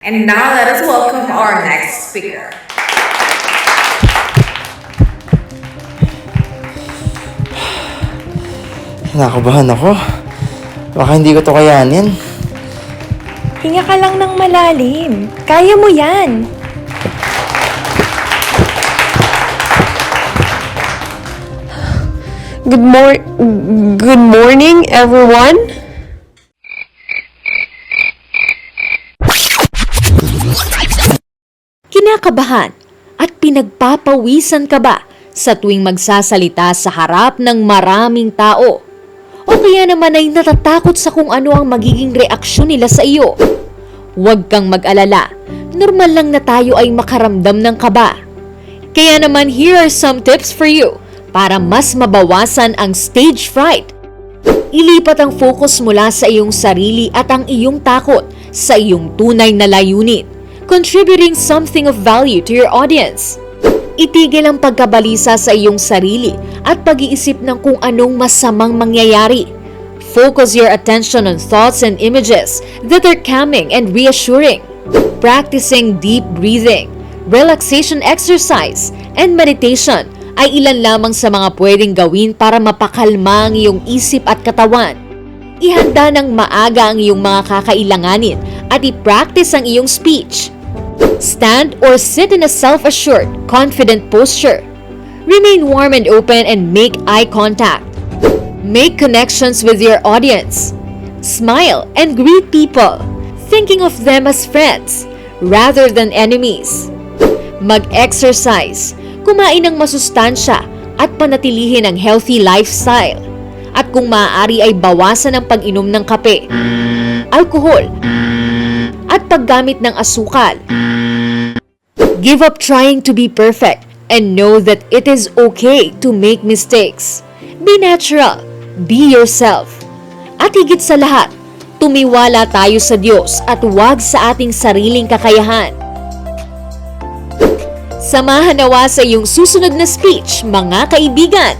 And now let us welcome our next speaker. Nakabahan ako. Baka hindi ko to kayanin. Hinga ka lang ng malalim. Kaya mo yan. Good morning, everyone. Kinakabahan at pinagpapawisan ka ba sa tuwing magsasalita sa harap ng maraming tao? O kaya naman ay natatakot sa kung ano ang magiging reaksyon nila sa iyo? Huwag kang mag-alala, normal lang na tayo ay makaramdam ng kaba. Kaya naman here are some tips for you para mas mabawasan ang stage fright. Ilipat ang focus mula sa iyong sarili at ang iyong takot sa iyong tunay na layunin, contributing something of value to your audience. Itigil ang pagkabalisa sa iyong sarili at pag-iisip ng kung anong masamang mangyayari. Focus your attention on thoughts and images that are calming and reassuring. Practicing deep breathing, relaxation exercise, and meditation ay ilan lamang sa mga pwedeng gawin para mapakalma ang iyong isip at katawan. Ihanda ng maaga ang iyong mga kakailanganin at i-practice ang iyong speech. Stand or sit in a self-assured, confident posture. Remain warm and open and make eye contact. Make connections with your audience. Smile and greet people, thinking of them as friends rather than enemies. Mag-exercise, kumain ng masustansya at panatilihin ang healthy lifestyle. At kung maaari ay bawasan ang pag-inom ng kape, alkohol, at paggamit ng asukal. Give up trying to be perfect and know that it is okay to make mistakes. Be natural, be yourself. At higit sa lahat, tumiwala tayo sa Diyos at huwag sa ating sariling kakayahan. Samahan nawa sa iyong susunod na speech, mga kaibigan.